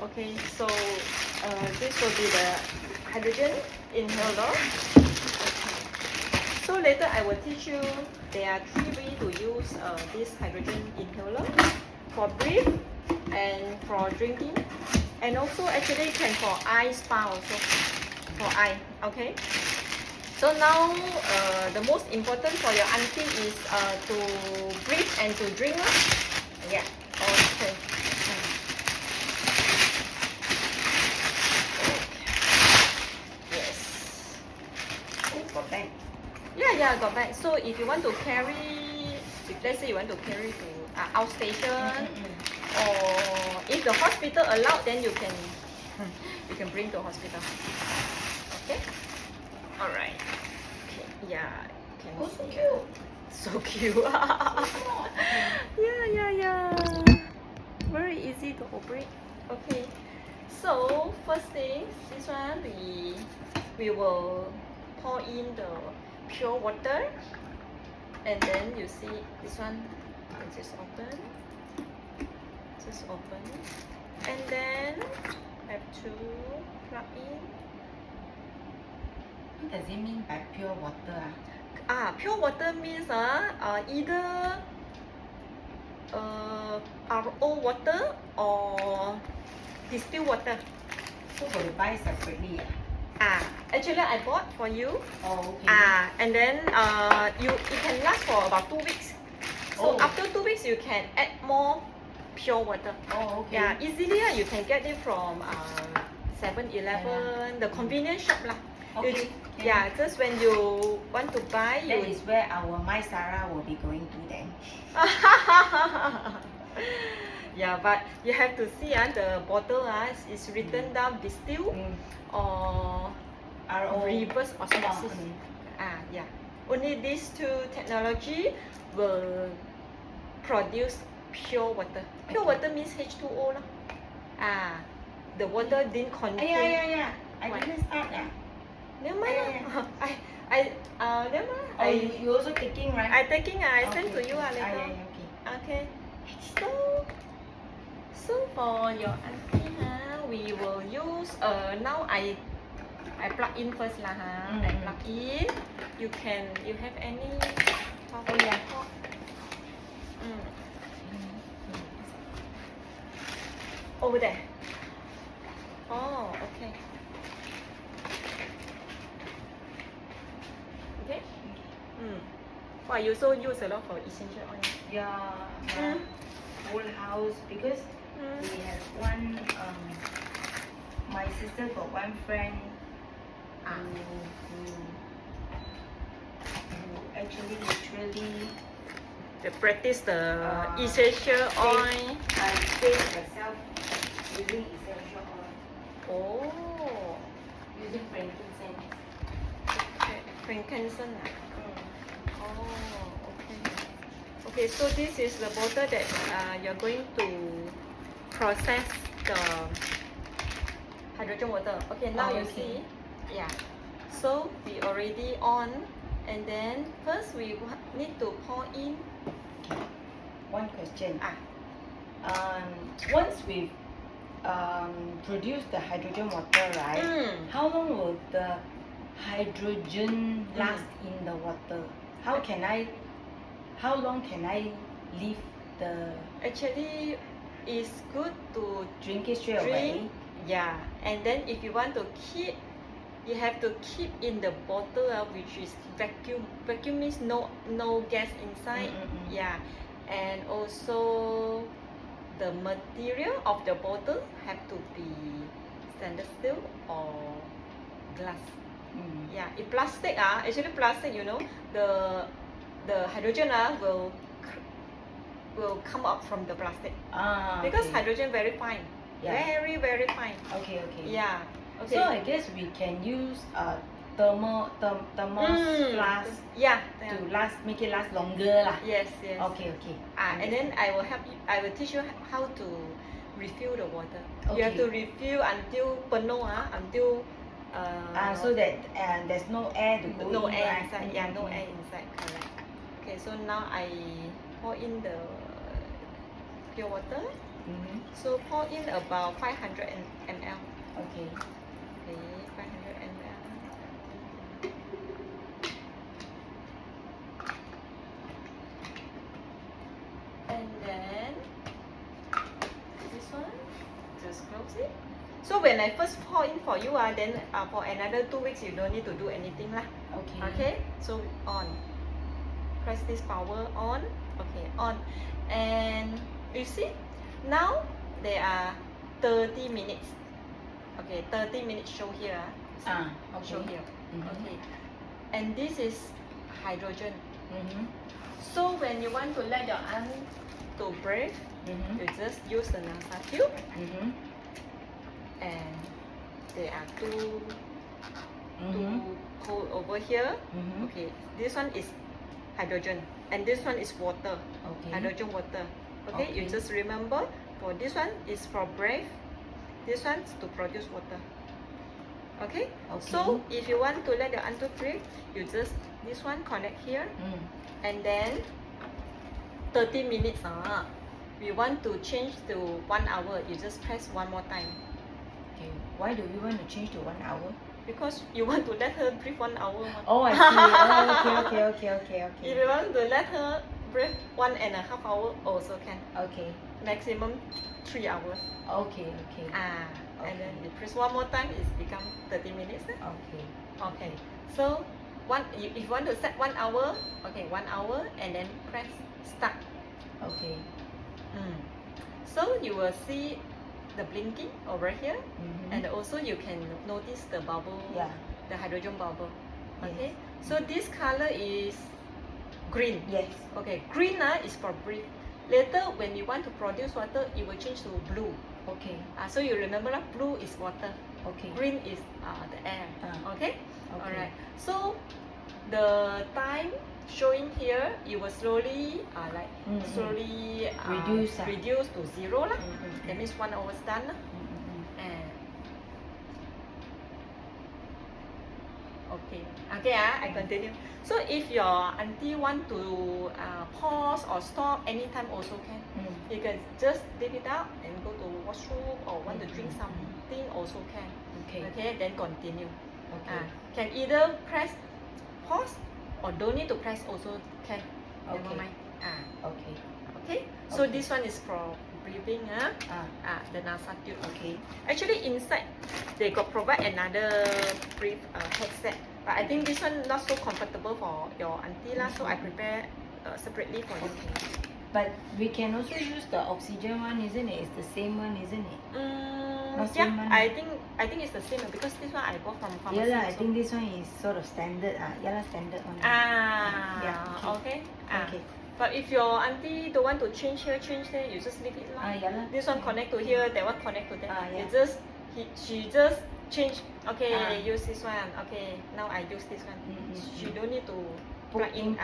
Okay, so this will be the hydrogen inhaler. So later I will teach you there are 3 ways to use this hydrogen inhaler for breathe and for drinking, and also actually can for eye spa also for eye. Okay. So now the most important for your auntie is to breathe and to drink. Yeah. Okay. Yes. Oh, got bag. Yeah, got bag. So if you want to carry, if let's say you want to carry to outstation, or if the hospital allowed, then you can bring to hospital. Okay. All right. Okay. Yeah. Can Oh, so see. cute. So cute. Yeah. Very easy to operate. Okay. So first thing, this one we will pour in the pure water, and then you see this one, just open, and then have to plug in. What does it mean by pure water? Pure water means either RO water or distilled water. So got to buy separately. Actually I bought for you. Oh, okay. And then it can last for about 2 weeks. So after 2 weeks you can add more pure water. Oh, okay. Yeah, easily you can get it from 7-Eleven, the convenience shop lah. Okay. Yeah, just when you want to buy, That is where our My Sarah will be going to then. Yeah, but you have to see the bottle is written down distilled or reverse osmosis. Yeah. Only these two technology will produce pure water. Pure water means H2O lah. The water didn't contain. Yeah. I didn't start. Never mind. Never mind. Oh, you also taking, right? I taking. I send to you later. Yeah, Okay. okay. So for your auntie we will use now I plug in first lah I plug in. You have any top? Oh yeah. Over there. Oh, okay. Okay. Wow, you also use a lot for essential oil. Yeah. Whole house, because we have one. My sister got one friend who actually literally They practice the essential oil. save herself using essential oil. Oh. Using frankincense. Frankincense. Oh, okay. Okay, so this is the bottle that you're going to process the hydrogen water. Okay, now you see. Yeah. So we already on, and then first we need to pour in. One question. Once we produce the hydrogen water, right? How long will the hydrogen last in the water? How long can I leave the? Actually, it's good to drink it straight away. Yeah, and then if you want to keep, you have to keep in the bottle which is vacuum. Vacuum means no gas inside. Yeah, and also the material of the bottle have to be stainless steel or glass. Yeah, if plastic actually plastic, the hydrogen will come up from the plastic. Because hydrogen very fine. Very, very fine. Okay. Yeah. Okay. So I guess we can use thermos flask. Yeah. To make it last longer lah. Yes. Okay. And then I will teach you how to refill the water. Okay. You have to refill until penuh until so that there's no air to go no in, air right? inside. Yeah, no air inside. Correct. Okay, so now I pour in the pure water. So pour in about 500 ml. Okay. Okay, 500 ml. And then this one, just close it. So when I first pour in for you, then for another 2 weeks you don't need to do anything lah. Okay. Okay. So on. Press this power on. Okay, on. And you see, now there are 30 minutes. Okay, 30 minutes show here. Okay. Show here. Okay. And this is hydrogen. So when you want to let your aunt to breathe, you just use the NASA tube. And there are two hole over here. Okay, this one is hydrogen and this one is water. Okay. Hydrogen water. Okay, you just remember for this one is for breath, this one is to produce water. Okay? So if you want to let your aunt to breathe, you just this one connect here, and then 30 minutes. We want to change to 1 hour. You just press one more time. Okay. Why do you want to change to 1 hour? Because you want to let her breathe 1 hour. Oh, I see. Okay. If you want to let her breathe 1.5 hours, also can. Okay. Maximum 3 hours. Okay. And then you press one more time, it's become 30 minutes. Okay. So if you want to set 1 hour, okay, 1 hour, and then press start. Okay. So you will see the blinking over here, and also you can notice the bubble, the hydrogen bubble. Okay. So this color is green. Yes. Okay, green is for breathe. Later when you want to produce water, it will change to blue. Okay. So you remember that blue is water. Okay. Green is the air. Okay. Okay. Alright. So the time showing here, you will slowly reduce to 0 lah. That means 1 hour is done lah. And okay, I continue. So if your auntie want to pause or stop anytime also can. You can just leave it out and go to washroom or want to drink something also can. Okay, then continue. Can either press pause or don't need to press also can. Never mind. Okay. So this one is for breathing. The NASA tube. Okay. Actually inside they got provide another breathe headset, but I think this one not so comfortable for your auntie lah. So I prepare separately for you. But we can also use the oxygen one, isn't it? It's the same one, isn't it? I think it's the same because this one I bought from pharmacy. I think this one is sort of standard. Standard one. Okay. But if your auntie don't want to change here, change there, you just leave it lah. This one connect to here, that one connect to there. She just change. Okay, use this one. Okay, now I use this one. She don't need to plug in.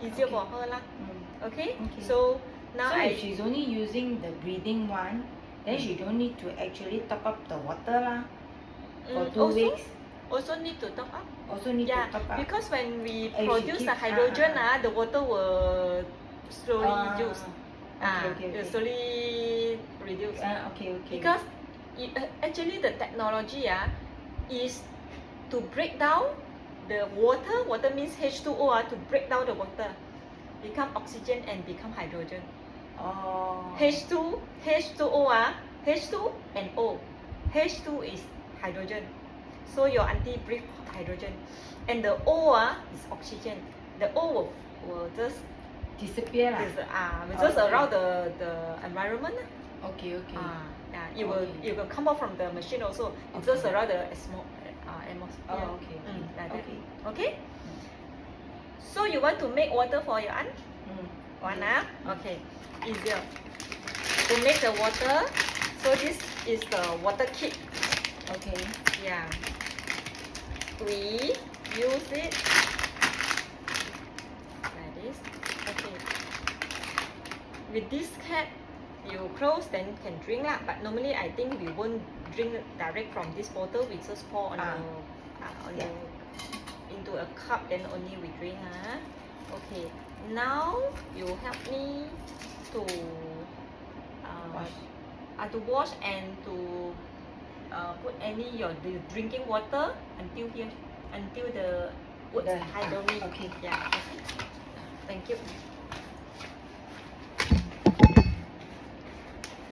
Easier for her lah. Okay. So now if she's only using the breathing one, then she don't need to actually top up the water lah for 2 weeks. Also need to top up. Also need to top up. Because when we produce the hydrogen, the water will slowly use. Will slowly reduce. Okay. Because actually the technology is to break down the water. Water means H2O to break down the water, become oxygen and become hydrogen. H2O, H2 and O. H2 is hydrogen. So your auntie breathe hydrogen, and the O is oxygen. The O will just disappear will just around the environment. Okay. It will come out from the machine also. It's just around the atmosphere. Okay. So you want to make water for your aunt? Okay. Easier to make the water. So this is the water kit. Okay. We use it like this. Okay. With this cap, you close then can drink lah. But normally I think we won't drink direct from this bottle. We just pour on into a cup, then only we drink. Okay. Now you help me to to wash and to put any the drinking water until here, until the wood hydrogen. Okay. Yeah. Thank you.